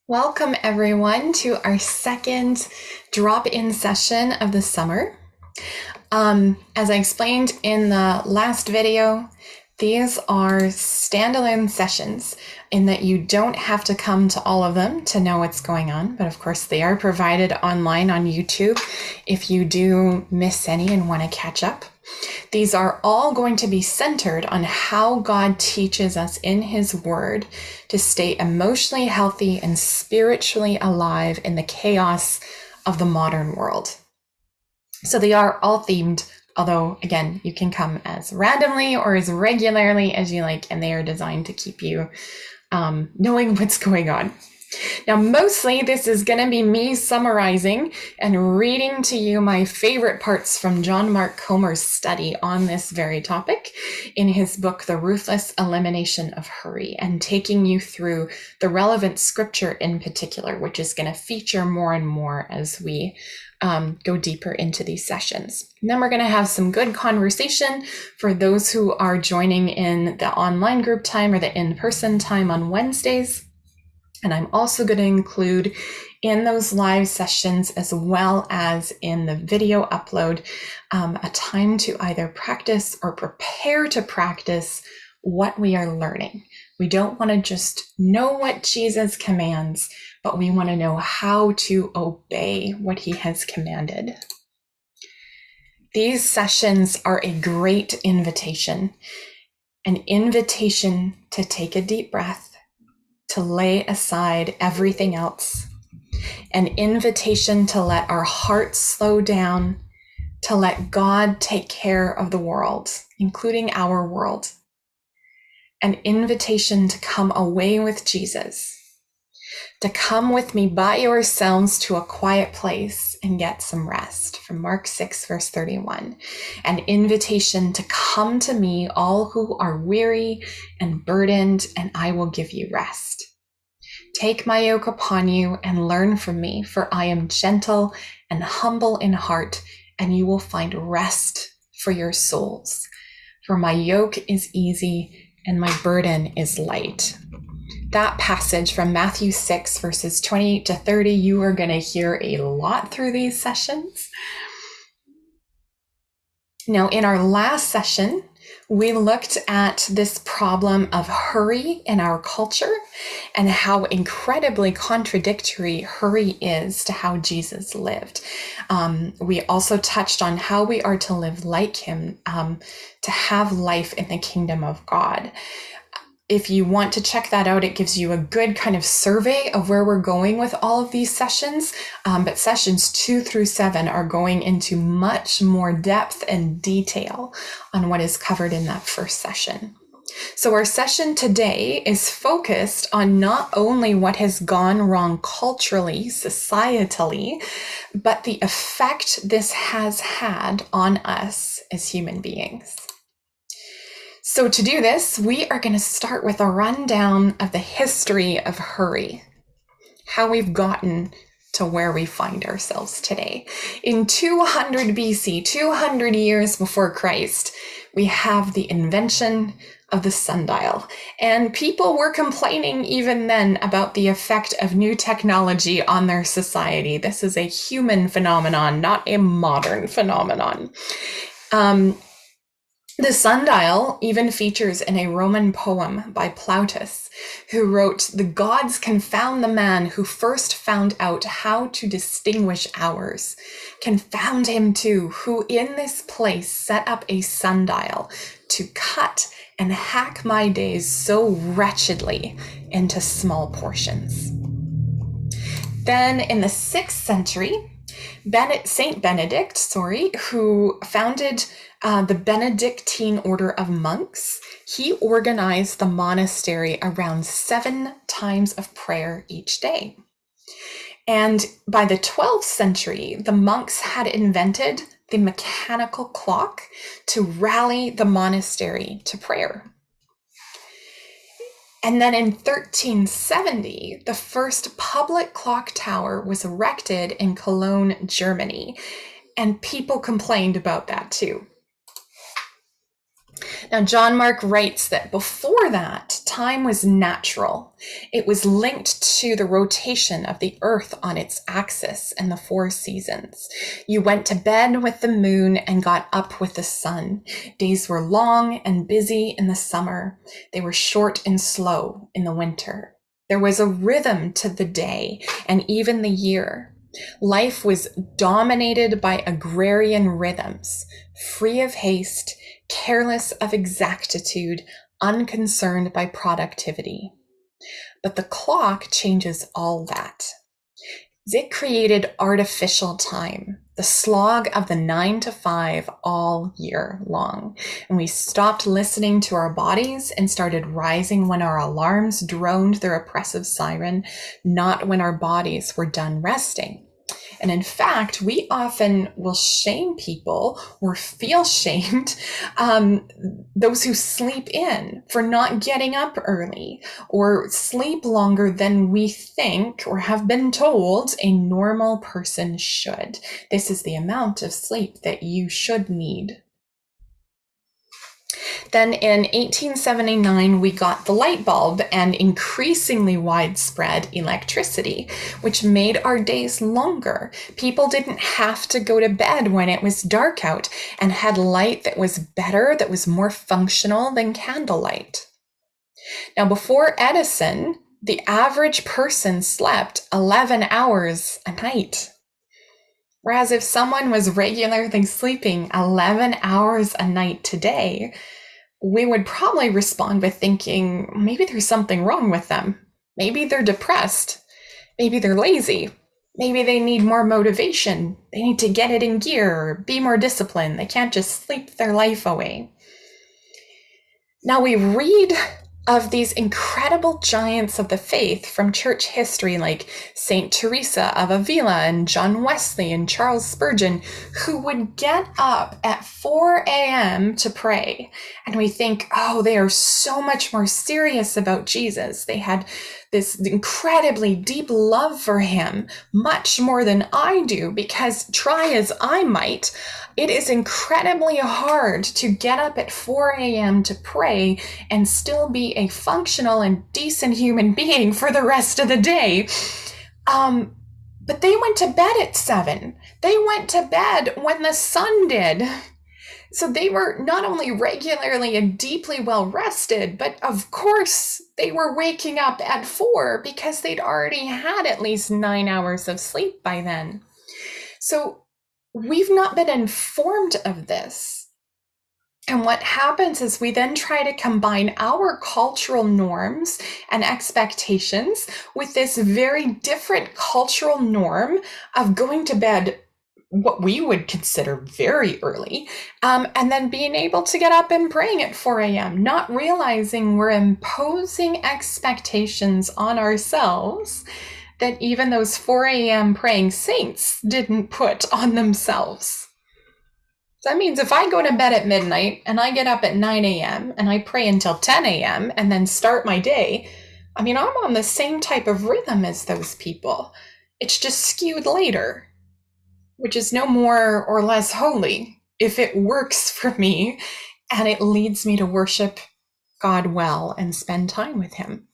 Welcome everyone to our second drop-in session of the summer. As I explained in the last video, these are standalone sessions in that you don't have to come to all of them to know what's going on, but of course they are provided online on YouTube if you do miss any and want to catch up. These are all going to be centered on how God teaches us in His Word to stay emotionally healthy and spiritually alive in the chaos of the modern world. So they are all themed, although again, you can come as randomly or as regularly as you like, and they are designed to keep you knowing what's going on. Now, mostly this is going to be me summarizing and reading to you my favorite parts from John Mark Comer's study on this very topic in his book, The Ruthless Elimination of Hurry, and taking you through the relevant scripture in particular, which is going to feature more and more as we go deeper into these sessions. And then we're going to have some good conversation for those who are joining in the online group time or the in-person time on Wednesdays. And I'm also going to include in those live sessions, as well as in the video upload, a time to either practice or prepare to practice what we are learning. We don't want to just know what Jesus commands, but we want to know how to obey what He has commanded. These sessions are a great invitation, an invitation to take a deep breath, to lay aside everything else, an invitation to let our hearts slow down, to let God take care of the world, including our world, an invitation to come away with Jesus, to come with me by yourselves to a quiet place and get some rest, from Mark 6, verse 31, an invitation to come to me, all who are weary and burdened, and I will give you rest. Take my yoke upon you and learn from me, for I am gentle and humble in heart, and you will find rest for your souls. For my yoke is easy and my burden is light. That passage from Matthew 6, verses 28 to 30, you are going to hear a lot through these sessions. Now, in our last session, we looked at this problem of hurry in our culture and how incredibly contradictory hurry is to how Jesus lived. We also touched on how we are to live like Him, to have life in the kingdom of God. If you want to check that out, it gives you a good kind of survey of where we're going with all of these sessions. But sessions 2 through 7 are going into much more depth and detail on what is covered in that first session. So our session today is focused on not only what has gone wrong culturally, societally, but the effect this has had on us as human beings. So to do this, we are going to start with a rundown of the history of hurry, how we've gotten to where we find ourselves today. In 200 BC, 200 years before Christ, we have the invention of the sundial. And people were complaining even then about the effect of new technology on their society. This is a human phenomenon, not a modern phenomenon. The sundial even features in a Roman poem by Plautus, who wrote, "The gods confound the man who first found out how to distinguish hours. Confound him too, who in this place set up a sundial to cut and hack my days so wretchedly into small portions." Then in the 6th century, Saint Benedict, who founded the Benedictine order of monks, he organized the monastery around 7 times of prayer each day. And by the 12th century, the monks had invented the mechanical clock to rally the monastery to prayer. And then in 1370, the first public clock tower was erected in Cologne, Germany, and people complained about that too. Now, John Mark writes that before that, time was natural. It was linked to the rotation of the earth on its axis and the four seasons. You went to bed with the moon and got up with the sun. Days were long and busy in the summer. They were short and slow in the winter. There was a rhythm to the day and even the year. Life was dominated by agrarian rhythms, free of haste, careless of exactitude, unconcerned by productivity. But the clock changes all that. It created artificial time, the slog of the 9 to 5 all year long. And we stopped listening to our bodies and started rising when our alarms droned their oppressive siren, not when our bodies were done resting. And in fact, we often will shame people or feel shamed, those who sleep in for not getting up early or sleep longer than we think or have been told a normal person should. This is the amount of sleep that you should need. Then in 1879, we got the light bulb and increasingly widespread electricity, which made our days longer. People didn't have to go to bed when it was dark out and had light that was better, that was more functional than candlelight. Now, before Edison, the average person slept 11 hours a night. Whereas if someone was regularly sleeping 11 hours a night today, we would probably respond with thinking, maybe there's something wrong with them. Maybe they're depressed. Maybe they're lazy. Maybe they need more motivation. They need to get it in gear or be more disciplined. They can't just sleep their life away. Now we read of these incredible giants of the faith from church history like Saint Teresa of Avila and John Wesley and Charles Spurgeon, who would get up at 4 a.m. to pray. And we think, oh, they are so much more serious about Jesus. They had this incredibly deep love for him, much more than I do, because try as I might, it is incredibly hard to get up at 4 a.m. to pray and still be a functional and decent human being for the rest of the day. But they went to bed at 7. They went to bed when the sun did. So they were not only regularly and deeply well rested, but of course they were waking up at 4 because they'd already had at least 9 hours of sleep by then. So we've not been informed of this. And what happens is we then try to combine our cultural norms and expectations with this very different cultural norm of going to bed what we would consider very early, and then being able to get up and praying at 4 a.m., not realizing we're imposing expectations on ourselves that even those 4 a.m. praying saints didn't put on themselves. So that means if I go to bed at midnight and I get up at 9 a.m. and I pray until 10 a.m. and then start my day, I mean, I'm on the same type of rhythm as those people. It's just skewed later, which is no more or less holy if it works for me and it leads me to worship God well and spend time with him.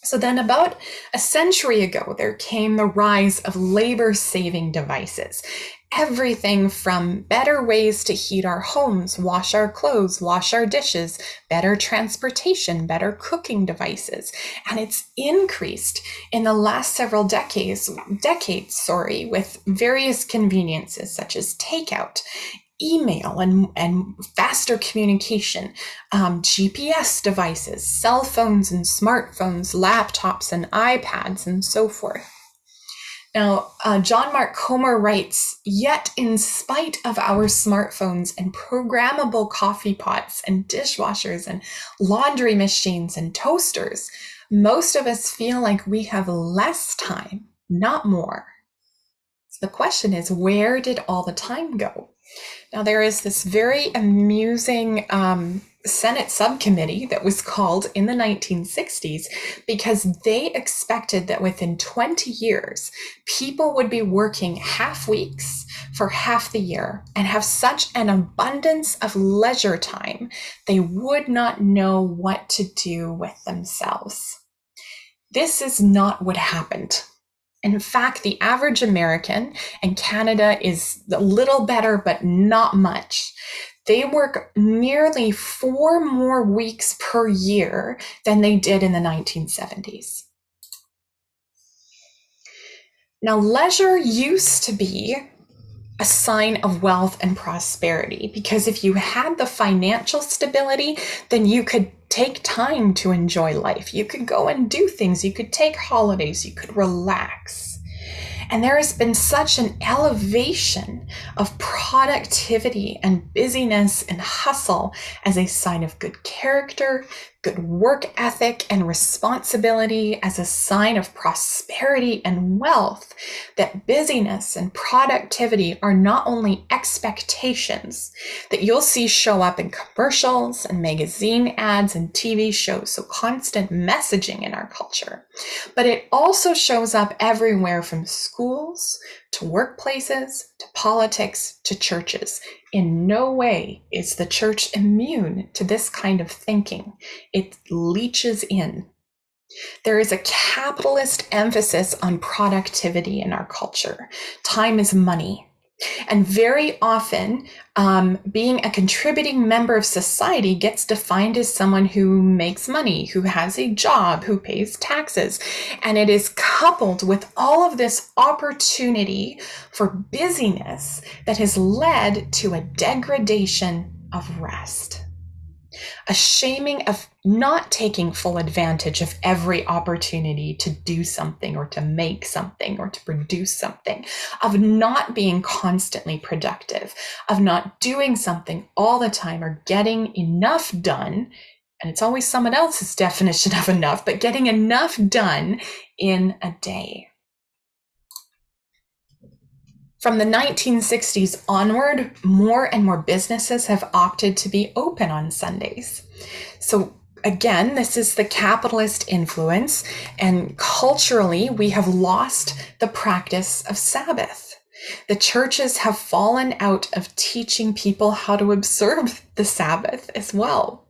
So then about a century ago, there came the rise of labor-saving devices. Everything from better ways to heat our homes, wash our clothes, wash our dishes, better transportation, better cooking devices. And it's increased in the last several decades, with various conveniences such as takeout, email and faster communication, GPS devices, cell phones and smartphones, laptops and iPads, and so forth. Now, John Mark Comer writes, yet in spite of our smartphones and programmable coffee pots and dishwashers and laundry machines and toasters, most of us feel like we have less time, not more. So the question is, where did all the time go? Now, there is this very amusing Senate subcommittee that was called in the 1960s because they expected that within 20 years, people would be working half weeks for half the year and have such an abundance of leisure time, they would not know what to do with themselves. This is not what happened. In fact, the average American, and Canada is a little better, but not much. They work nearly 4 more weeks per year than they did in the 1970s. Now, leisure used to be a sign of wealth and prosperity, because if you had the financial stability, then you could take time to enjoy life. You could go and do things. You could take holidays. You could relax. And there has been such an elevation of productivity and busyness and hustle as a sign of good character, good work ethic, and responsibility, as a sign of prosperity and wealth, that busyness and productivity are not only expectations that you'll see show up in commercials and magazine ads and TV shows, so constant messaging in our culture, but it also shows up everywhere, from schools to workplaces to politics to churches. In no way is the church immune to this kind of thinking. It leaches in. There is a capitalist emphasis on productivity in our culture. Time is money. And very often, being a contributing member of society gets defined as someone who makes money, who has a job, who pays taxes. And it is coupled with all of this opportunity for busyness that has led to a degradation of rest. A shaming of not taking full advantage of every opportunity to do something or to make something or to produce something, of not being constantly productive, of not doing something all the time or getting enough done. And it's always someone else's definition of enough, but getting enough done in a day. From the 1960s onward, more and more businesses have opted to be open on Sundays. So again, this is the capitalist influence, and culturally, we have lost the practice of Sabbath. The churches have fallen out of teaching people how to observe the Sabbath as well.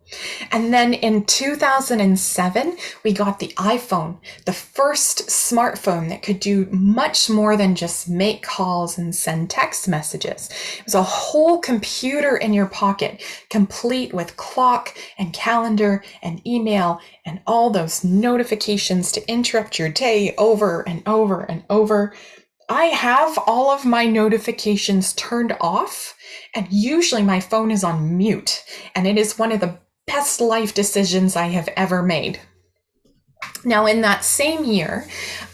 And then in 2007, we got the iPhone, the first smartphone that could do much more than just make calls and send text messages. It was a whole computer in your pocket, complete with clock and calendar and email and all those notifications to interrupt your day over and over and over. I have all of my notifications turned off, and usually my phone is on mute, and it is one of the best life decisions I have ever made. Now, in that same year,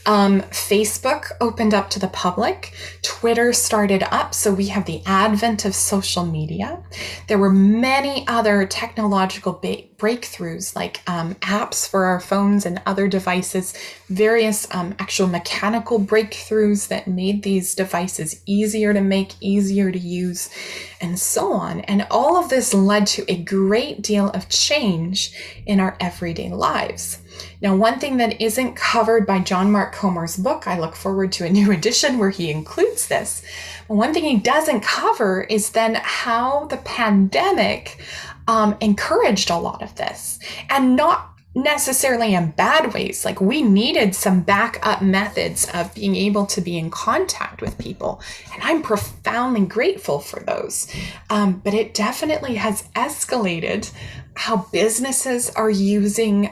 Facebook opened up to the public, Twitter started up, so we have the advent of social media. There were many other technological breakthroughs, like apps for our phones and other devices, various actual mechanical breakthroughs that made these devices easier to make, easier to use, and so on. And all of this led to a great deal of change in our everyday lives. Now, one thing that isn't covered by John Mark Comer's book, I look forward to a new edition where he includes this. But one thing he doesn't cover is then how the pandemic encouraged a lot of this, and not necessarily in bad ways. Like, we needed some backup methods of being able to be in contact with people, and I'm profoundly grateful for those. But it definitely has escalated how businesses are using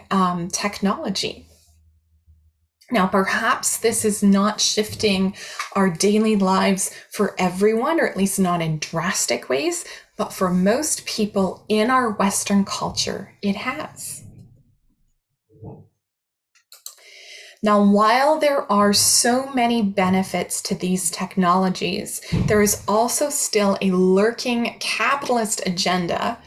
technology. Now, perhaps this is not shifting our daily lives for everyone, or at least not in drastic ways, but for most people in our Western culture, it has. Now, while there are so many benefits to these technologies, there is also still a lurking capitalist agenda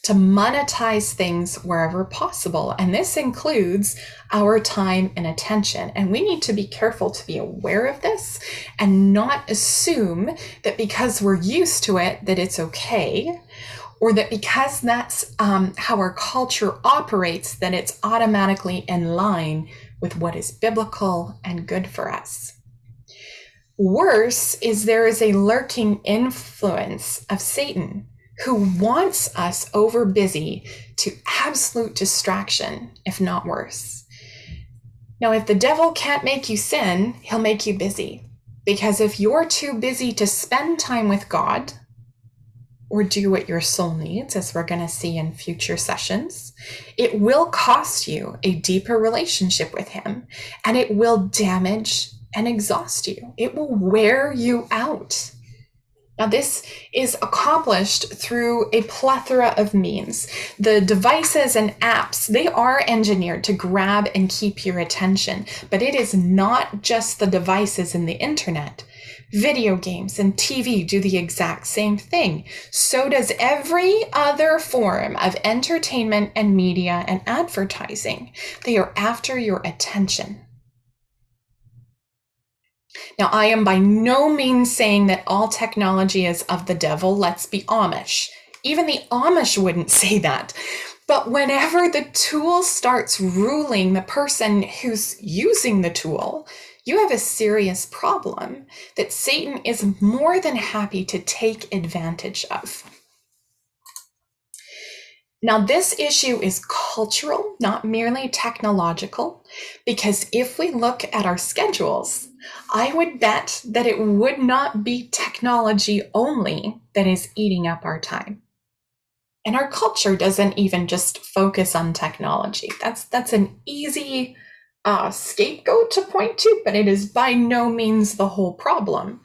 to monetize things wherever possible. And this includes our time and attention. And we need to be careful to be aware of this and not assume that because we're used to it, that it's okay, or that because that's how our culture operates, that it's automatically in line with what is biblical and good for us. Worse is there is a lurking influence of Satan who wants us over busy to absolute distraction, if not worse. Now, if the devil can't make you sin, he'll make you busy. Because if you're too busy to spend time with God or do what your soul needs, as we're going to see in future sessions, it will cost you a deeper relationship with him, and it will damage and exhaust you. It will wear you out. Now, this is accomplished through a plethora of means. The devices and apps, they are engineered to grab and keep your attention, but it is not just the devices and the internet. Video games and TV do the exact same thing. So does every other form of entertainment and media and advertising. They are after your attention. Now, I am by no means saying that all technology is of the devil. Let's be Amish. Even the Amish wouldn't say that. But whenever the tool starts ruling the person who's using the tool, you have a serious problem that Satan is more than happy to take advantage of. Now, this issue is cultural, not merely technological, because if we look at our schedules, I would bet that it would not be technology only that is eating up our time. And our culture doesn't even just focus on technology. That's an easy scapegoat to point to, but it is by no means the whole problem.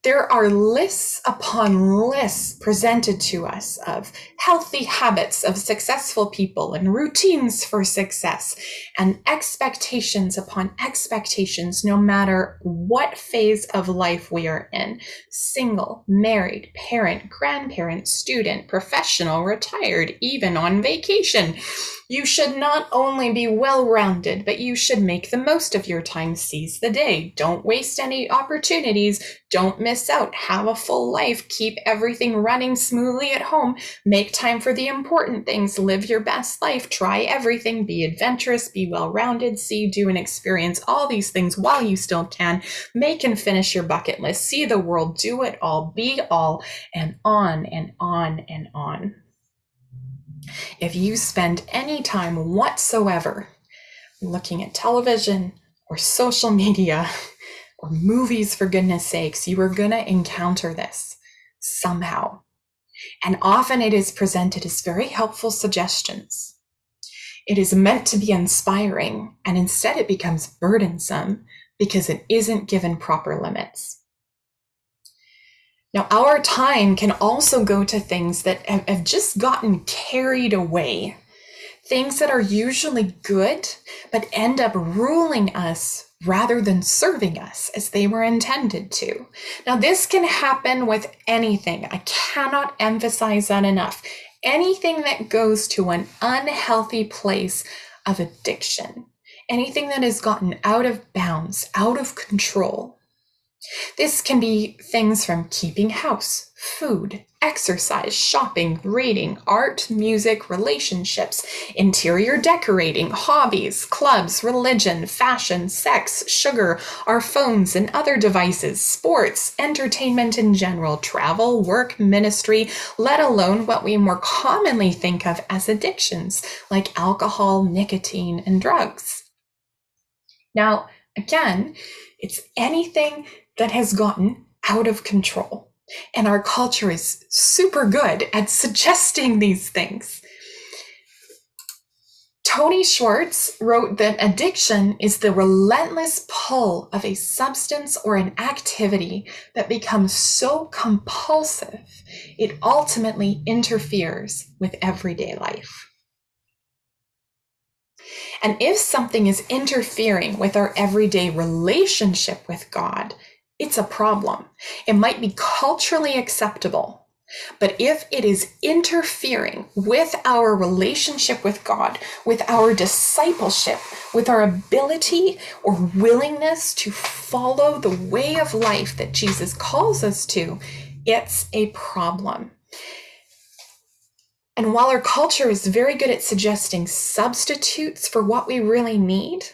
There are lists upon lists presented to us of healthy habits of successful people and routines for success and expectations upon expectations, no matter what phase of life we are in: single, married, parent, grandparent, student, professional, retired, even on vacation. You should not only be well-rounded, but you should make the most of your time. Seize the day. Don't waste any opportunities. Don't miss out. Have a full life. Keep everything running smoothly at home. Make time for the important things. Live your best life. Try everything. Be adventurous. Be well-rounded. See, do, and experience all these things while you still can. Make and finish your bucket list. See the world. Do it all. Be all. And on and on and on. If you spend any time whatsoever looking at television or social media or movies, for goodness sakes, you are going to encounter this somehow. And often it is presented as very helpful suggestions. It is meant to be inspiring, and instead it becomes burdensome because it isn't given proper limits. Now, our time can also go to things that have just gotten carried away, things that are usually good, but end up ruling us rather than serving us as they were intended to. Now, this can happen with anything. I cannot emphasize that enough. Anything that goes to an unhealthy place of addiction, anything that has gotten out of bounds, out of control. This can be things from keeping house, food, exercise, shopping, reading, art, music, relationships, interior decorating, hobbies, clubs, religion, fashion, sex, sugar, our phones and other devices, sports, entertainment in general, travel, work, ministry, let alone what we more commonly think of as addictions, like alcohol, nicotine, and drugs. Now, again, it's anything that has gotten out of control. And our culture is super good at suggesting these things. Tony Schwartz wrote that addiction is the relentless pull of a substance or an activity that becomes so compulsive, it ultimately interferes with everyday life. And if something is interfering with our everyday relationship with God, it's a problem. It might be culturally acceptable, but if it is interfering with our relationship with God, with our discipleship, with our ability or willingness to follow the way of life that Jesus calls us to, it's a problem. And while our culture is very good at suggesting substitutes for what we really need,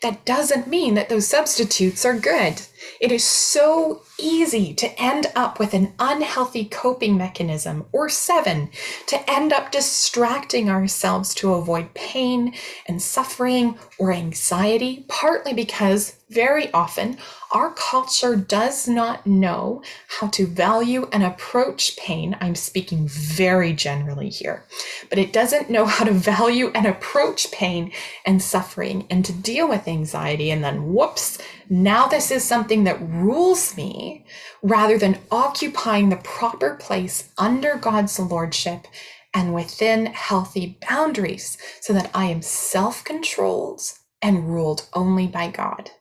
that doesn't mean that those substitutes are good. It is so easy to end up with an unhealthy coping mechanism, or 7, to end up distracting ourselves to avoid pain and suffering or anxiety, partly because very often our culture does not know how to value and approach pain. I'm speaking very generally here, but it doesn't know how to value and approach pain and suffering and to deal with anxiety. And then, whoops, now this is something that rules me, rather than occupying the proper place under God's lordship and within healthy boundaries so that I am self-controlled and ruled only by God.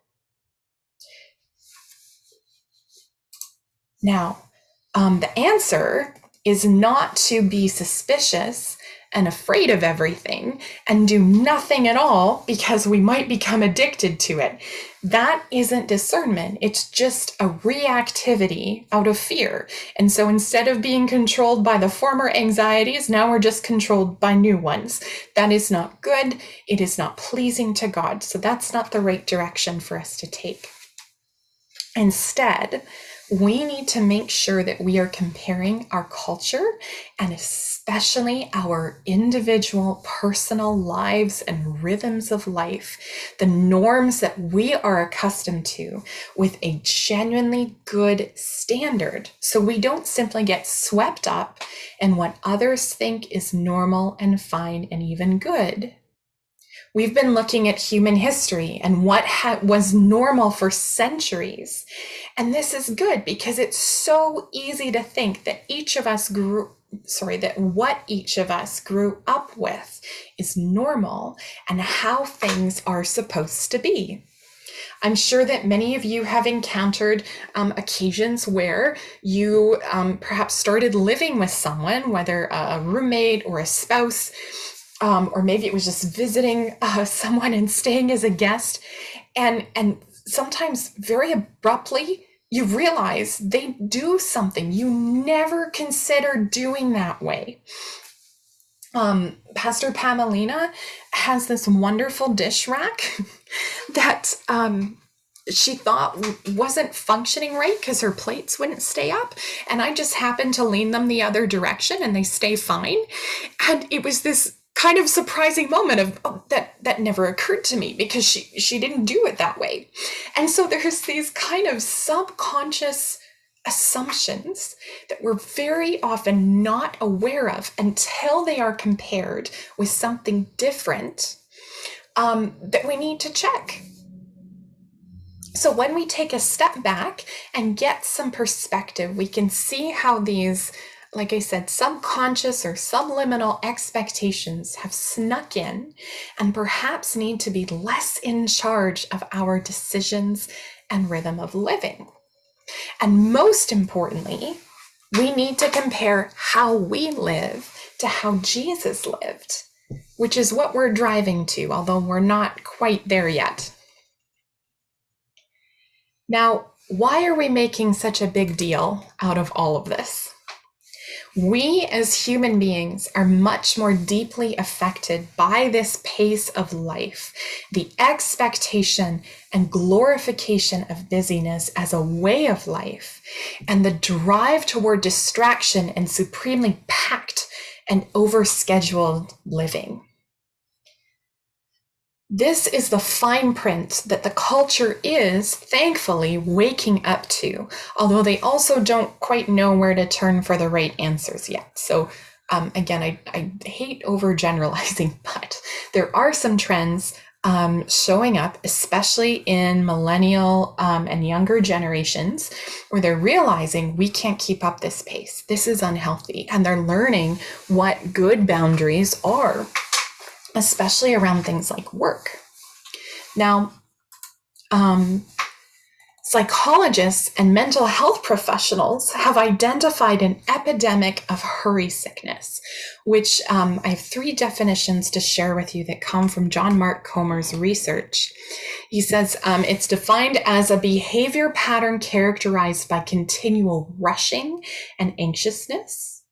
Now, the answer is not to be suspicious and afraid of everything and do nothing at all because we might become addicted to it. That isn't discernment. It's just a reactivity out of fear. And so instead of being controlled by the former anxieties, now we're just controlled by new ones. That is not good. It is not pleasing to God. So that's not the right direction for us to take. Instead, we need to make sure that we are comparing our culture and especially our individual personal lives and rhythms of life, the norms that we are accustomed to, with a genuinely good standard. So we don't simply get swept up in what others think is normal and fine and even good. We've been looking at human history and what was normal for centuries. And this is good because it's so easy to think that what each of us grew up with is normal and how things are supposed to be. I'm sure that many of you have encountered occasions where you perhaps started living with someone, whether a roommate or a spouse, or maybe it was just visiting someone and staying as a guest. And sometimes very abruptly, you realize they do something you never considered doing that way. Pastor Pamelina has this wonderful dish rack that she thought wasn't functioning right because her plates wouldn't stay up. And I just happened to lean them the other direction and they stay fine. And it was this kind of surprising moment of that never occurred to me because she didn't do it that way. And so there's these kind of subconscious assumptions that we're very often not aware of until they are compared with something different that we need to check. So when we take a step back and get some perspective, we can see how these, like I said, subconscious or subliminal expectations have snuck in and perhaps need to be less in charge of our decisions and rhythm of living. And most importantly, we need to compare how we live to how Jesus lived, which is what we're driving to, although we're not quite there yet. Now, why are we making such a big deal out of all of this? We as human beings are much more deeply affected by this pace of life, the expectation and glorification of busyness as a way of life, and the drive toward distraction and supremely packed and overscheduled living. This is the fine print that the culture is, thankfully, waking up to, although they also don't quite know where to turn for the right answers yet. So again, I hate overgeneralizing, but there are some trends showing up, especially in millennial and younger generations, where they're realizing we can't keep up this pace. This is unhealthy, and they're learning what good boundaries are, especially around things like work. Now, psychologists and mental health professionals have identified an epidemic of hurry sickness, which I have 3 definitions to share with you that come from John Mark Comer's research. He says it's defined as a behavior pattern characterized by continual rushing and anxiousness,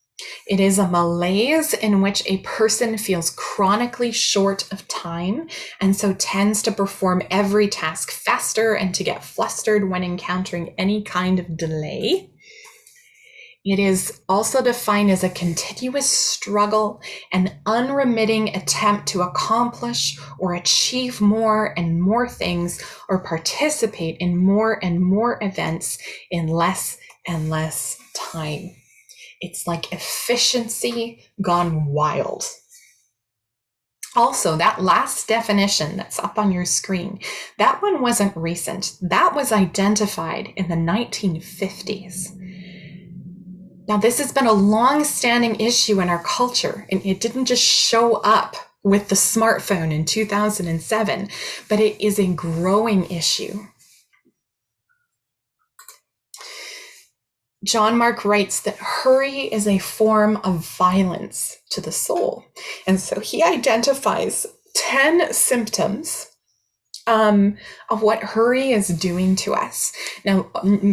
It is a malaise in which a person feels chronically short of time and so tends to perform every task faster and to get flustered when encountering any kind of delay. It is also defined as a continuous struggle, an unremitting attempt to accomplish or achieve more and more things or participate in more and more events in less and less time. It's like efficiency gone wild. Also, that last definition that's up on your screen, that one wasn't recent. That was identified in the 1950s. Now, this has been a long-standing issue in our culture, and it didn't just show up with the smartphone in 2007, but it is a growing issue. John Mark writes that hurry is a form of violence to the soul. And so he identifies 10 symptoms of what hurry is doing to us. Now,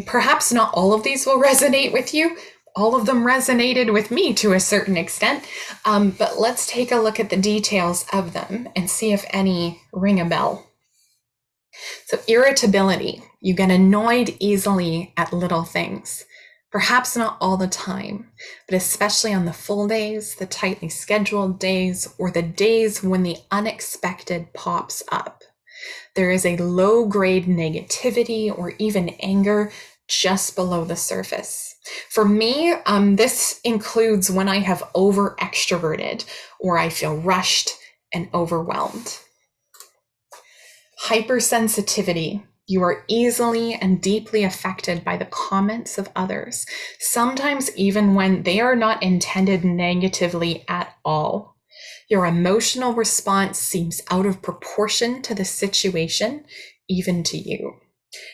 perhaps not all of these will resonate with you. All of them resonated with me to a certain extent, but let's take a look at the details of them and see if any ring a bell. So irritability, you get annoyed easily at little things. Perhaps not all the time, but especially on the full days, the tightly scheduled days, or the days when the unexpected pops up. There is a low-grade negativity or even anger just below the surface. For me, this includes when I have over-extroverted or I feel rushed and overwhelmed. Hypersensitivity. You are easily and deeply affected by the comments of others, sometimes even when they are not intended negatively at all. Your emotional response seems out of proportion to the situation, even to you.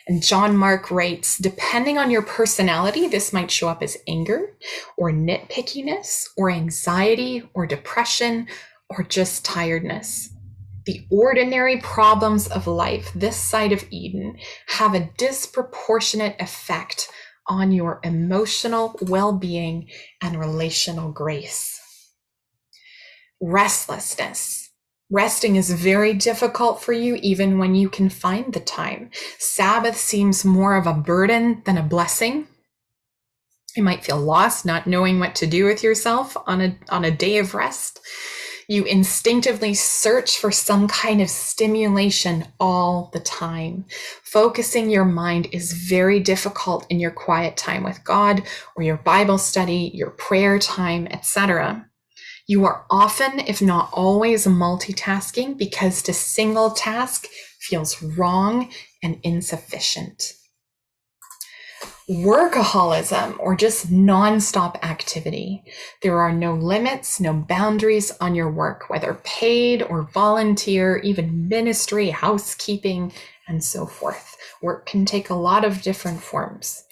And John Mark writes, depending on your personality, this might show up as anger or nitpickiness or anxiety or depression or just tiredness. The ordinary problems of life, this side of Eden, have a disproportionate effect on your emotional well-being and relational grace. Restlessness. Resting is very difficult for you even when you can find the time. Sabbath seems more of a burden than a blessing. You might feel lost, not knowing what to do with yourself on a day of rest. You instinctively search for some kind of stimulation all the time. Focusing your mind is very difficult in your quiet time with God or your Bible study, your prayer time, etc. You are often, if not always, multitasking because to single task feels wrong and insufficient. Workaholism, or just nonstop activity. There are no limits, no boundaries on your work, whether paid or volunteer, even ministry, housekeeping, and so forth. Work can take a lot of different forms.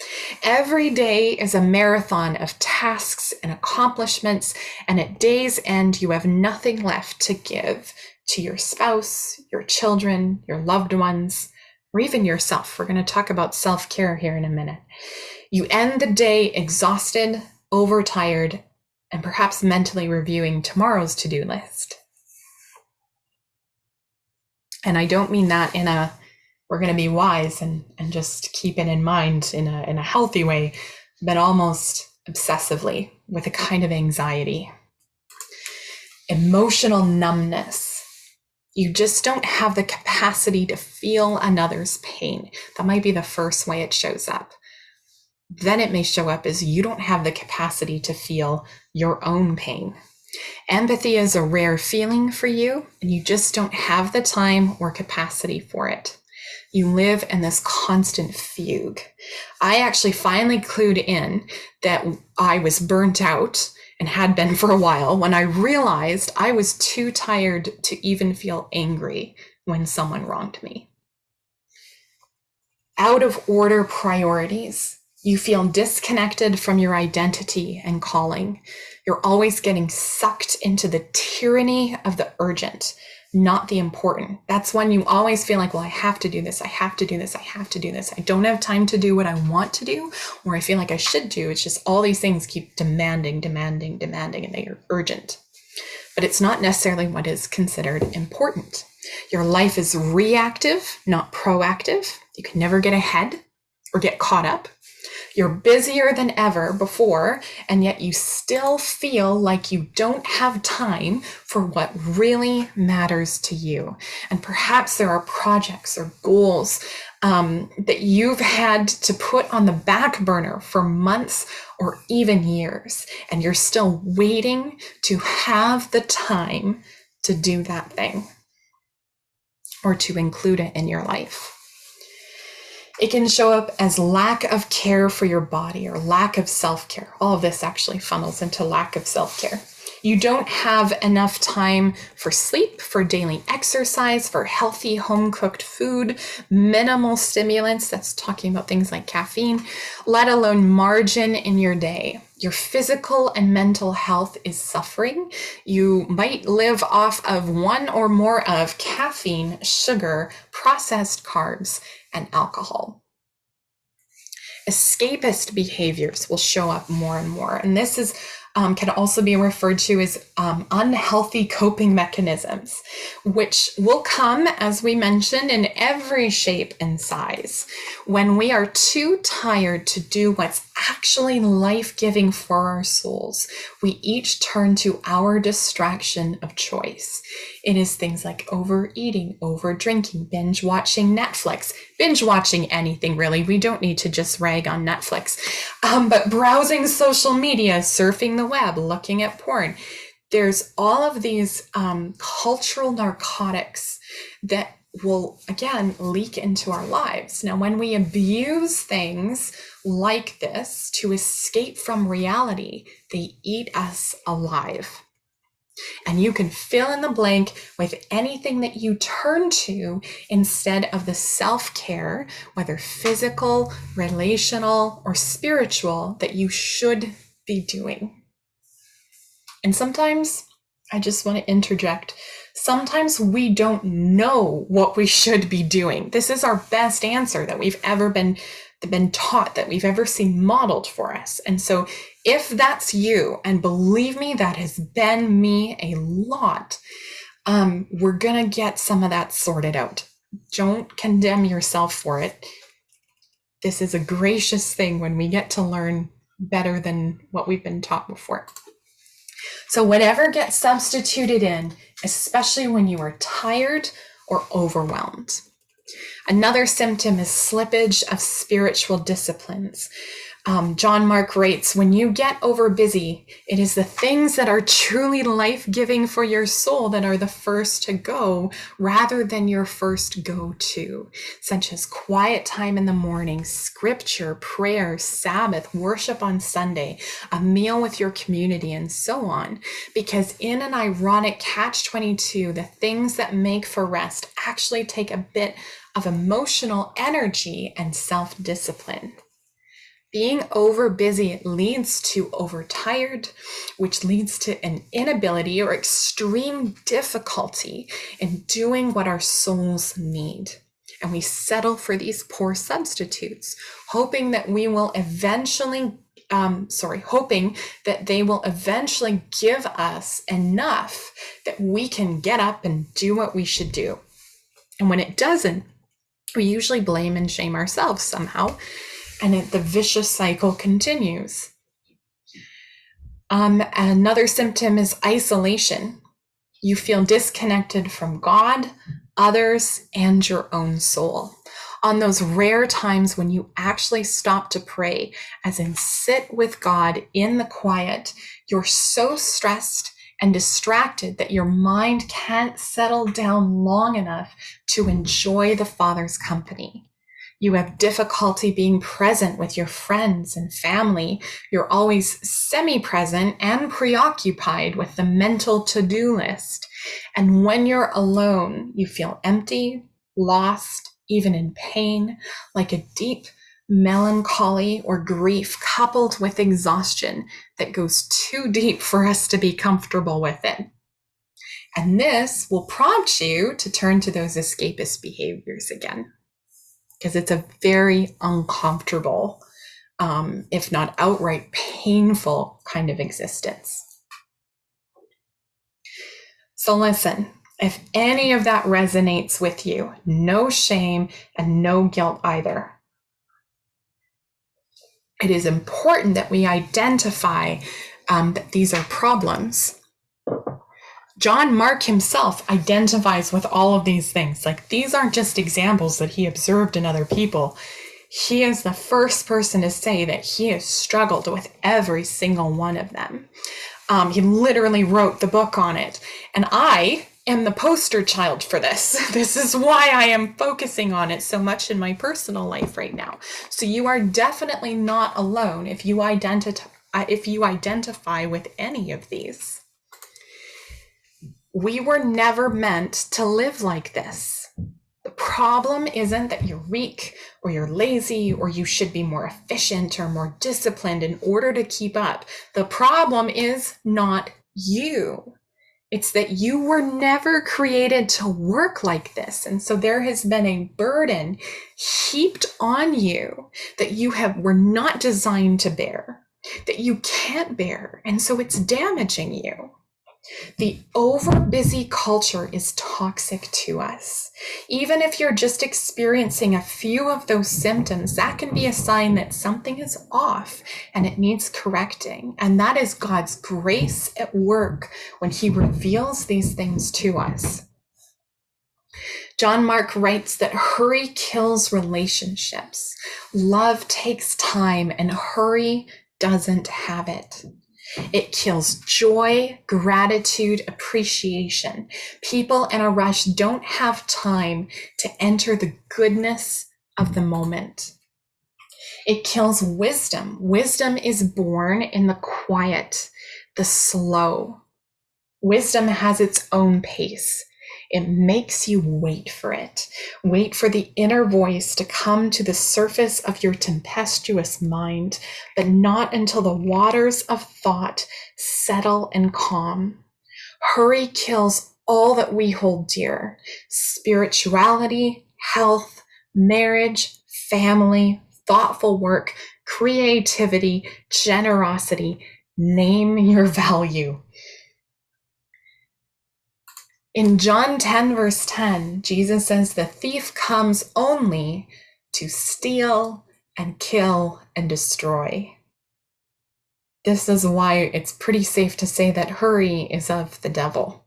Every day is a marathon of tasks and accomplishments, and at day's end, you have nothing left to give to your spouse, your children, your loved ones, or even yourself. We're going to talk about self-care here in a minute. You end the day exhausted, overtired, and perhaps mentally reviewing tomorrow's to-do list. And I don't mean that in a, we're going to be wise and just keep it in mind in a healthy way, but almost obsessively with a kind of anxiety. Emotional numbness. You just don't have the capacity to feel another's pain. That might be the first way it shows up. Then it may show up as you don't have the capacity to feel your own pain. Empathy is a rare feeling for you, and you just don't have the time or capacity for it. You live in this constant fugue. I actually finally clued in that I was burnt out and had been for a while when I realized I was too tired to even feel angry when someone wronged me. Out of order priorities. You feel disconnected from your identity and calling. You're always getting sucked into the tyranny of the urgent. not the important. That's when you always feel like, well, I have to do this. I have to do this. I have to do this. I don't have time to do what I want to do, or I feel like I should do. It's just all these things keep demanding, and they are urgent. But it's not necessarily what is considered important. Your life is reactive, not proactive. You can never get ahead or get caught up. You're busier than ever before, and yet you still feel like you don't have time for what really matters to you. And perhaps there are projects or goals that you've had to put on the back burner for months or even years, and you're still waiting to have the time to do that thing or to include it in your life. It can show up as lack of care for your body or lack of self-care. All of this actually funnels into lack of self-care. You don't have enough time for sleep, for daily exercise, for healthy home-cooked food, minimal stimulants, that's talking about things like caffeine, let alone margin in your day. Your physical and mental health is suffering. You might live off of one or more of caffeine, sugar, processed carbs, and alcohol. Escapist behaviors will show up more and more. And this is can also be referred to as unhealthy coping mechanisms, which will come, as we mentioned, in every shape and size. When we are too tired to do what's actually life-giving for our souls, we each turn to our distraction of choice. It is things like overeating, over-drinking, binge-watching Netflix, binge-watching anything really. We don't need to just rag on Netflix, but browsing social media, surfing the web, looking at porn. There's all of these cultural narcotics that will, again, leak into our lives. Now, when we abuse things like this to escape from reality, they eat us alive. And you can fill in the blank with anything that you turn to instead of the self-care, whether physical, relational, or spiritual, that you should be doing. And sometimes, I just want to interject, sometimes we don't know what we should be doing. This is our best answer that we've ever been taught, that we've ever seen modeled for us. And so if that's you, and believe me, that has been me a lot, we're gonna get some of that sorted out. Don't condemn yourself for it. This is a gracious thing when we get to learn better than what we've been taught before. So whatever gets substituted in, especially when you are tired or overwhelmed. Another symptom is slippage of spiritual disciplines. John Mark writes, when you get over busy, it is the things that are truly life-giving for your soul that are the first to go rather than your first go-to, such as quiet time in the morning, scripture, prayer, Sabbath, worship on Sunday, a meal with your community, and so on. Because in an ironic catch-22, the things that make for rest actually take a bit of emotional energy and self-discipline. Being over busy leads to overtired, which leads to an inability or extreme difficulty in doing what our souls need. And we settle for these poor substitutes, hoping that they will eventually give us enough that we can get up and do what we should do. And when it doesn't, we usually blame and shame ourselves somehow, and the vicious cycle continues. Another symptom is isolation. You feel disconnected from God, others, and your own soul. On those rare times when you actually stop to pray, as in sit with God in the quiet, you're so stressed and distracted that your mind can't settle down long enough to enjoy the Father's company. You have difficulty being present with your friends and family. You're always semi-present and preoccupied with the mental to-do list. And when you're alone, you feel empty, lost, even in pain, like a deep melancholy or grief coupled with exhaustion that goes too deep for us to be comfortable with it. And this will prompt you to turn to those escapist behaviors again, because it's a very uncomfortable, if not outright painful kind of existence. So listen, if any of that resonates with you, no shame and no guilt either. It is important that we identify that these are problems. John Mark himself identifies with all of these things. Like, these aren't just examples that he observed in other people. He is the first person to say that he has struggled with every single one of them. He literally wrote the book on it. And I am the poster child for this. This is why I am focusing on it so much in my personal life right now. So you are definitely not alone if you identify with any of these. We were never meant to live like this. The problem isn't that you're weak or you're lazy or you should be more efficient or more disciplined in order to keep up. The problem is not you. It's that you were never created to work like this. And so there has been a burden heaped on you that were not designed to bear, that you can't bear. And so it's damaging you. The over-busy culture is toxic to us. Even if you're just experiencing a few of those symptoms, that can be a sign that something is off and it needs correcting. And that is God's grace at work when he reveals these things to us. John Mark writes that hurry kills relationships. Love takes time and hurry doesn't have it. It kills joy, gratitude, appreciation. People in a rush don't have time to enter the goodness of the moment. It kills wisdom. Wisdom is born in the quiet, the slow. Wisdom has its own pace. It makes you wait for it. Wait for the inner voice to come to the surface of your tempestuous mind, but not until the waters of thought settle and calm. Hurry kills all that we hold dear: spirituality, health, marriage, family, thoughtful work, creativity, generosity. Name your value. In John 10, verse 10, Jesus says, the thief comes only to steal and kill and destroy. This is why it's pretty safe to say that hurry is of the devil.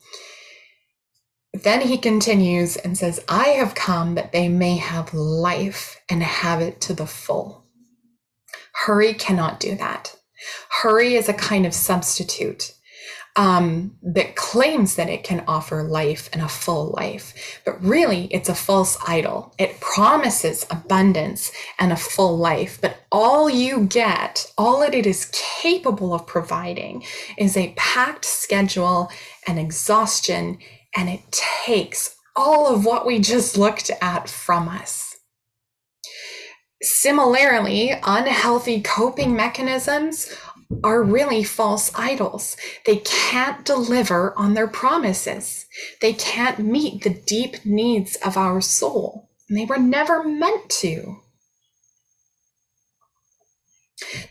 Then he continues and says, I have come that they may have life and have it to the full. Hurry cannot do that. Hurry is a kind of substitute that claims that it can offer life and a full life, but really it's a false idol. It promises abundance and a full life, but all you get, all that it is capable of providing, is a packed schedule and exhaustion, and it takes all of what we just looked at from us. Similarly, unhealthy coping mechanisms are really false idols. They can't deliver on their promises. They can't meet the deep needs of our soul. And they were never meant to.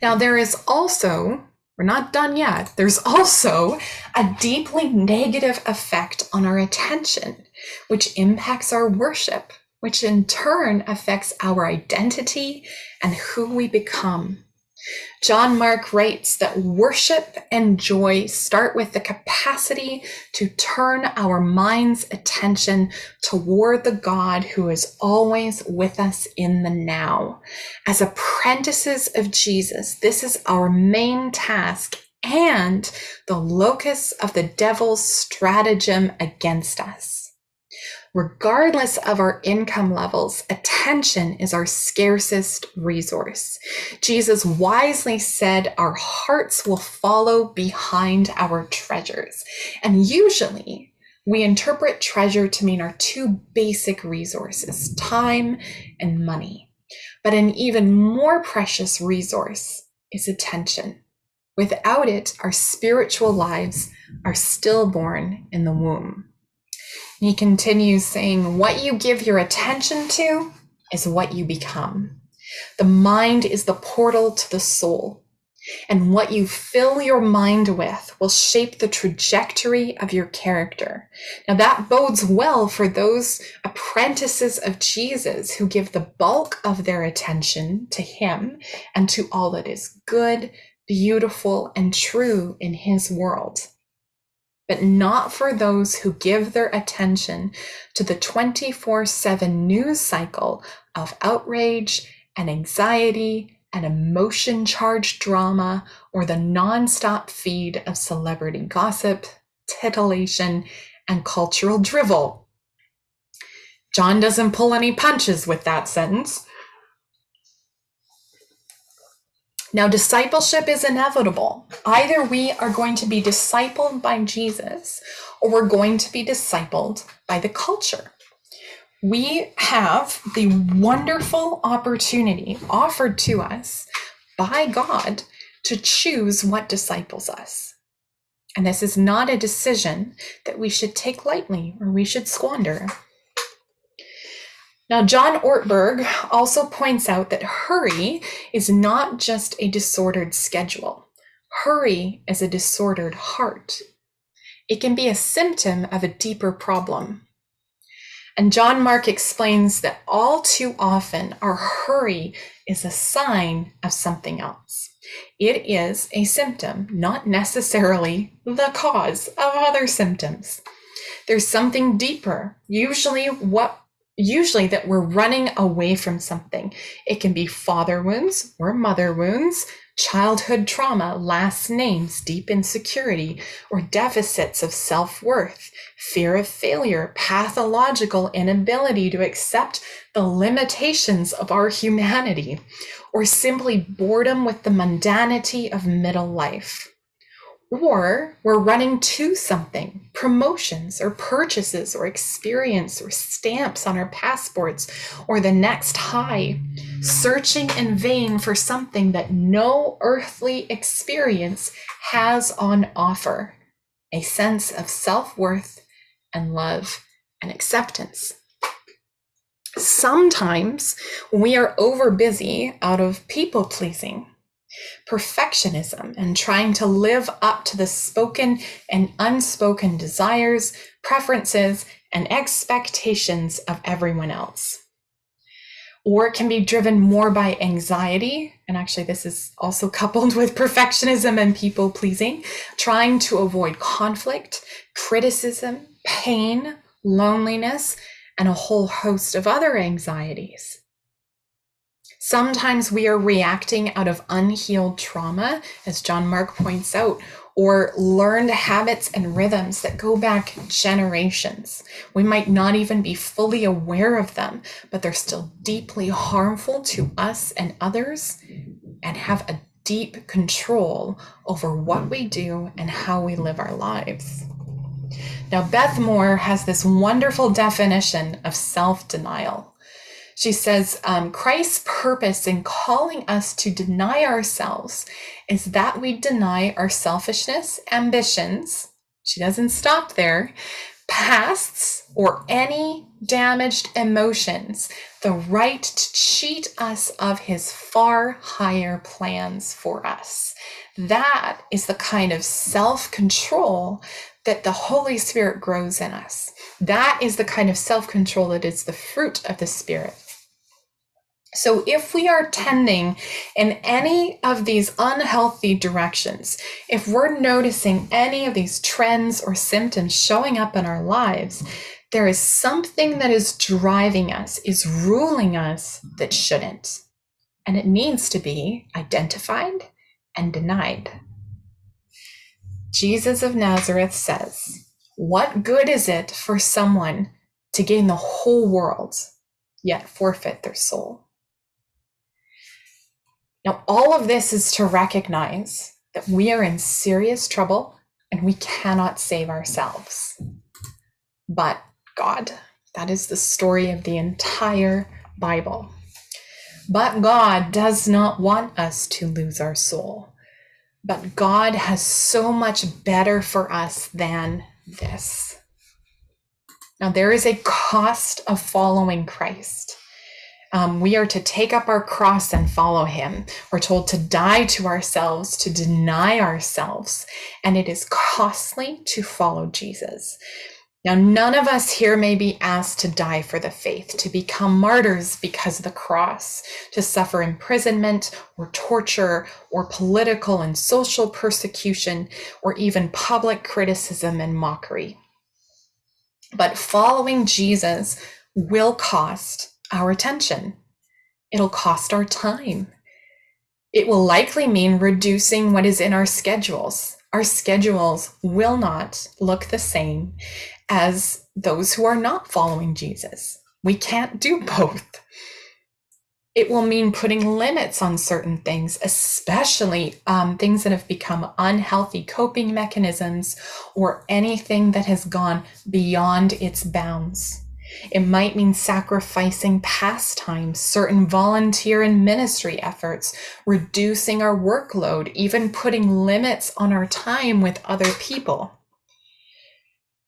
Now, there is also, we're not done yet, there's also a deeply negative effect on our attention, which impacts our worship, which in turn affects our identity and who we become. John Mark writes that worship and joy start with the capacity to turn our mind's attention toward the God who is always with us in the now. As apprentices of Jesus, this is our main task and the locus of the devil's stratagem against us. Regardless of our income levels, attention is our scarcest resource. Jesus wisely said our hearts will follow behind our treasures. And usually we interpret treasure to mean our two basic resources, time and money. But an even more precious resource is attention. Without it, our spiritual lives are stillborn in the womb. And he continues saying, what you give your attention to is what you become. The mind is the portal to the soul. And what you fill your mind with will shape the trajectory of your character. Now that bodes well for those apprentices of Jesus who give the bulk of their attention to him and to all that is good, beautiful, and true in his world. But not for those who give their attention to the 24/7 news cycle of outrage and anxiety and emotion-charged drama, or the nonstop feed of celebrity gossip, titillation, and cultural drivel. John doesn't pull any punches with that sentence. Now, discipleship is inevitable. Either we are going to be discipled by Jesus, or we're going to be discipled by the culture. We have the wonderful opportunity offered to us by God to choose what disciples us. And this is not a decision that we should take lightly or we should squander. Now, John Ortberg also points out that hurry is not just a disordered schedule. Hurry is a disordered heart. It can be a symptom of a deeper problem. And John Mark explains that all too often our hurry is a sign of something else. It is a symptom, not necessarily the cause of other symptoms. There's something deeper, usually that we're running away from something. It can be father wounds or mother wounds, childhood trauma, last names, deep insecurity, or deficits of self-worth, fear of failure, pathological inability to accept the limitations of our humanity, or simply boredom with the mundanity of middle life. Or we're running to something, promotions or purchases or experience or stamps on our passports or the next high, searching in vain for something that no earthly experience has on offer, a sense of self-worth and love and acceptance. Sometimes we are overbusy out of people-pleasing, perfectionism, and trying to live up to the spoken and unspoken desires, preferences, and expectations of everyone else. Or it can be driven more by anxiety, and actually this is also coupled with perfectionism and people-pleasing, trying to avoid conflict, criticism, pain, loneliness, and a whole host of other anxieties. Sometimes we are reacting out of unhealed trauma, as John Mark points out, or learned habits and rhythms that go back generations. We might not even be fully aware of them, but they're still deeply harmful to us and others and have a deep control over what we do and how we live our lives. Now, Beth Moore has this wonderful definition of self-denial. She says, Christ's purpose in calling us to deny ourselves is that we deny our selfishness, ambitions, she doesn't stop there, pasts, or any damaged emotions, the right to cheat us of his far higher plans for us. That is the kind of self-control that the Holy Spirit grows in us. That is the kind of self-control that is the fruit of the Spirit. So if we are tending in any of these unhealthy directions, if we're noticing any of these trends or symptoms showing up in our lives, there is something that is driving us, is ruling us that shouldn't. And it needs to be identified and denied. Jesus of Nazareth says, "What good is it for someone to gain the whole world, yet forfeit their soul?" Now, all of this is to recognize that we are in serious trouble and we cannot save ourselves. But God, that is the story of the entire Bible. But God does not want us to lose our soul. But God has so much better for us than this. Now, there is a cost of following Christ. We are to take up our cross and follow him. We're told to die to ourselves, to deny ourselves, and it is costly to follow Jesus. Now, none of us here may be asked to die for the faith, to become martyrs because of the cross, to suffer imprisonment or torture or political and social persecution, or even public criticism and mockery. But following Jesus will cost our attention. It'll cost our time. It will likely mean reducing what is in our schedules. Our schedules will not look the same as those who are not following Jesus. We can't do both. It will mean putting limits on certain things, especially things that have become unhealthy coping mechanisms or anything that has gone beyond its bounds. It might mean sacrificing pastime, certain volunteer and ministry efforts, reducing our workload, even putting limits on our time with other people.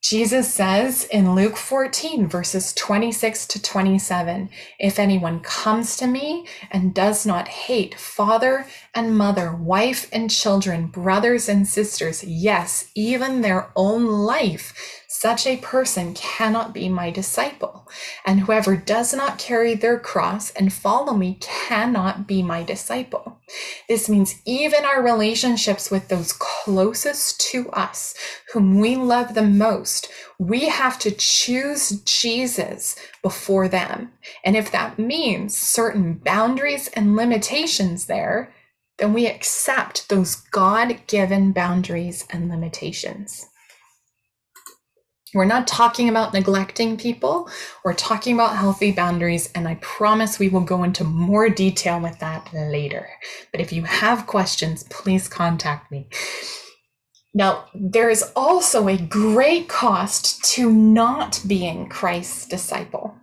Jesus says in Luke 14, verses 26 to 27, if anyone comes to me and does not hate father and mother, wife and children, brothers and sisters, yes, even their own life, such a person cannot be my disciple. And whoever does not carry their cross and follow me cannot be my disciple. This means even our relationships with those closest to us, whom we love the most, we have to choose Jesus before them. And if that means certain boundaries and limitations there, then we accept those God-given boundaries and limitations. We're not talking about neglecting people. We're talking about healthy boundaries, and I promise we will go into more detail with that later. But if you have questions, please contact me. Now, there is also a great cost to not being Christ's disciple.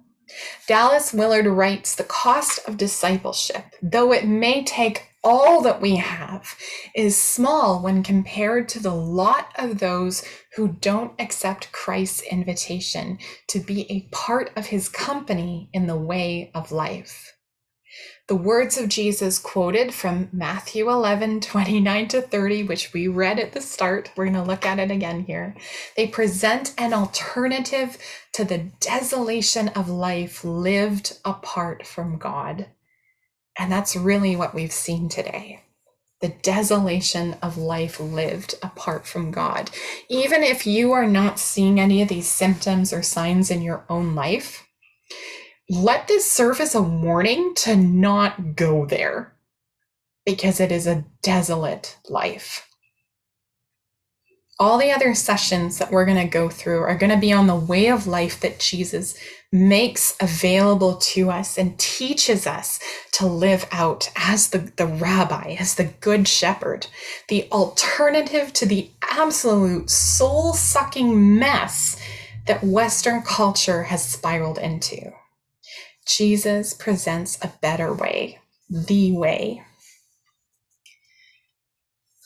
Dallas Willard writes, the cost of discipleship, though it may take all that we have, is small when compared to the lot of those who don't accept Christ's invitation to be a part of his company in the way of life. The words of Jesus quoted from Matthew 11, 29 to 30, which we read at the start, we're going to look at it again here. They present an alternative to the desolation of life lived apart from God. And that's really what we've seen today. The desolation of life lived apart from God. Even if you are not seeing any of these symptoms or signs in your own life, let this serve as a warning to not go there, because it is a desolate life. All the other sessions that we're going to go through are going to be on the way of life that Jesus makes available to us and teaches us to live out as the rabbi, as the good shepherd, the alternative to the absolute soul-sucking mess that Western culture has spiraled into. Jesus presents a better way, the way.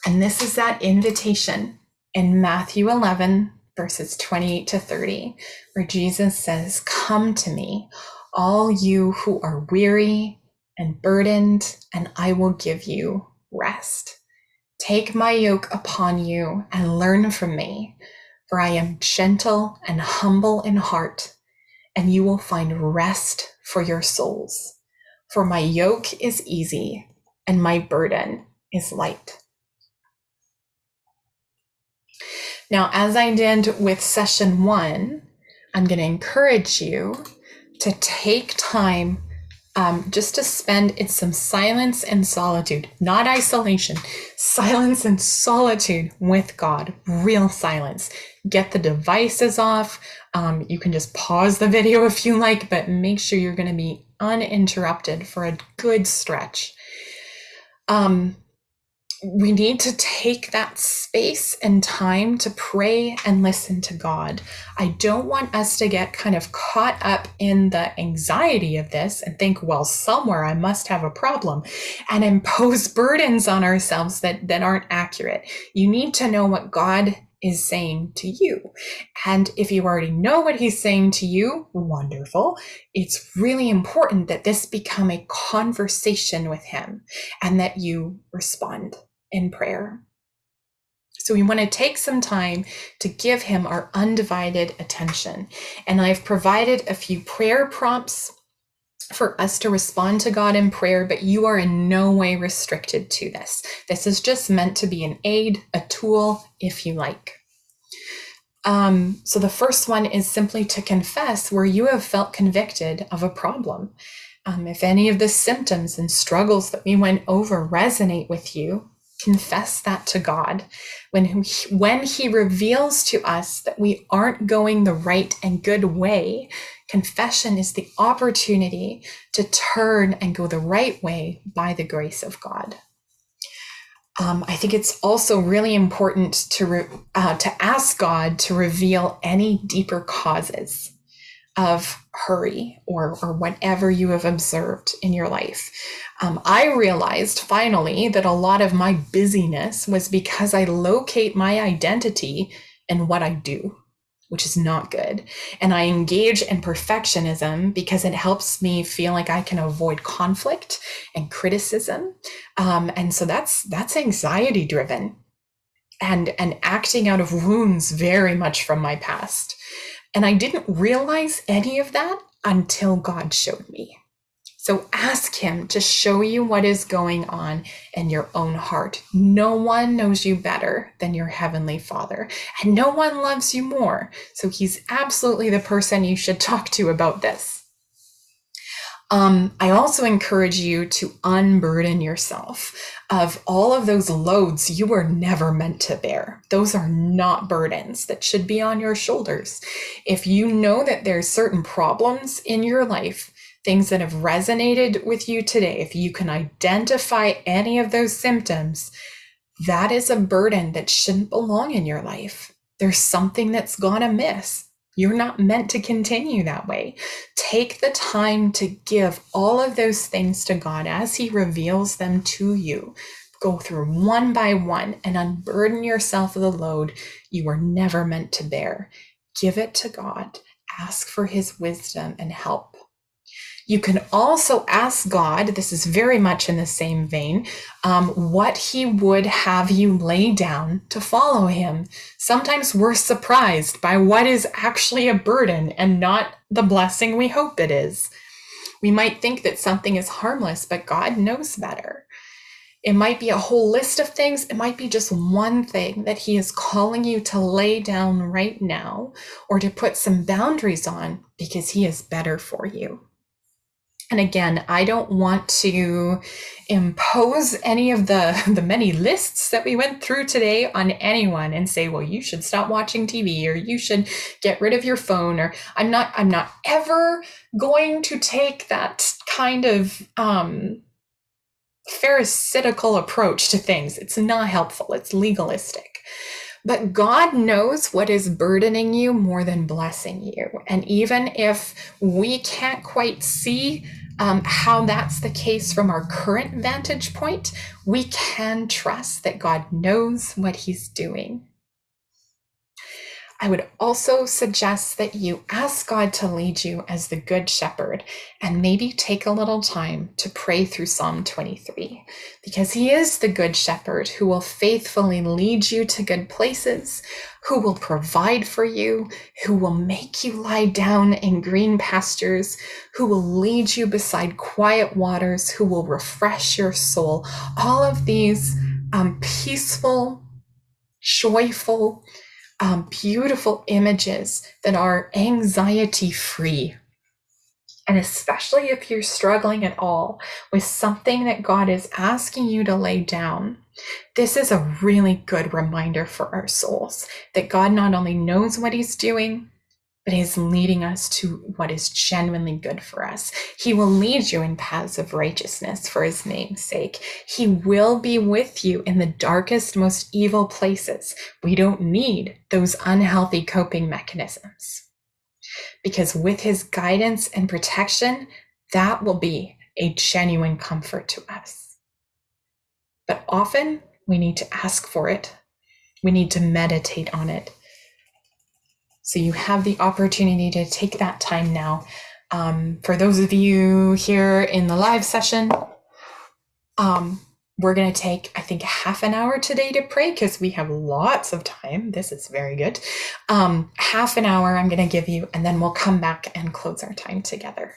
And this is that invitation in Matthew 11, verses 28 to 30, where Jesus says, come to me, all you who are weary and burdened, and I will give you rest. Take my yoke upon you and learn from me, for I am gentle and humble in heart, and you will find rest for your souls. For my yoke is easy and my burden is light. Now, as I did with session 1, I'm going to encourage you to take time just to spend in some silence and solitude, not isolation, silence and solitude with God, real silence. Get the devices off. You can just pause the video if you like, but make sure you're going to be uninterrupted for a good stretch. we need to take that space and time to pray and listen to God. I don't want us to get kind of caught up in the anxiety of this and think, well, somewhere I must have a problem, and impose burdens on ourselves that aren't accurate. You need to know what God is saying to you. And if you already know what he's saying to you, wonderful. It's really important that this become a conversation with him and that you respond in prayer. So we want to take some time to give him our undivided attention. And I've provided a few prayer prompts for us to respond to God in prayer, but you are in no way restricted to this. This is just meant to be an aid, a tool, if you like. So the first one is simply to confess where you have felt convicted of a problem. If any of the symptoms and struggles that we went over resonate with you, confess that to God. When he reveals to us that we aren't going the right and good way, confession is the opportunity to turn and go the right way by the grace of God. I think it's also really important to ask God to reveal any deeper causes of hurry or whatever you have observed in your life. I realized finally that a lot of my busyness was because I locate my identity in what I do, which is not good. And I engage in perfectionism because it helps me feel like I can avoid conflict and criticism. And so that's anxiety driven and acting out of wounds very much from my past. And I didn't realize any of that until God showed me. So ask him to show you what is going on in your own heart. No one knows you better than your heavenly Father, and no one loves you more. So he's absolutely the person you should talk to about this. I also encourage you to unburden yourself of all of those loads you were never meant to bear. Those are not burdens that should be on your shoulders. If you know that there's certain problems in your life, things that have resonated with you today, if you can identify any of those symptoms, that is a burden that shouldn't belong in your life. There's something that's gone amiss. You're not meant to continue that way. Take the time to give all of those things to God as he reveals them to you. Go through one by one and unburden yourself of the load you were never meant to bear. Give it to God. Ask for his wisdom and help. You can also ask God, this is very much in the same vein, what he would have you lay down to follow him. Sometimes we're surprised by what is actually a burden and not the blessing we hope it is. We might think that something is harmless, but God knows better. It might be a whole list of things. It might be just one thing that he is calling you to lay down right now or to put some boundaries on because he is better for you. And again, I don't want to impose any of the many lists that we went through today on anyone and say, well, you should stop watching TV or you should get rid of your phone, or I'm not ever going to take that kind of pharisaical approach to things. It's not helpful. It's legalistic. But God knows what is burdening you more than blessing you. And even if we can't quite see how that's the case from our current vantage point, we can trust that God knows what he's doing. I would also suggest that you ask God to lead you as the Good Shepherd and maybe take a little time to pray through Psalm 23, because he is the Good Shepherd who will faithfully lead you to good places, who will provide for you, who will make you lie down in green pastures, who will lead you beside quiet waters, who will refresh your soul. All of these peaceful, joyful, beautiful images that are anxiety-free. And especially if you're struggling at all with something that God is asking you to lay down, this is a really good reminder for our souls that God not only knows what he's doing, but He's leading us to what is genuinely good for us. He will lead you in paths of righteousness for His name's sake. He will be with you in the darkest, most evil places. We don't need those unhealthy coping mechanisms, because with His guidance and protection, that will be a genuine comfort to us. But often we need to ask for it. We need to meditate on it. So you have the opportunity to take that time now. For those of you here in the live session, we're going to take, I think, half an hour today to pray because we have lots of time. This is very good. Half an hour I'm going to give you, and then we'll come back and close our time together.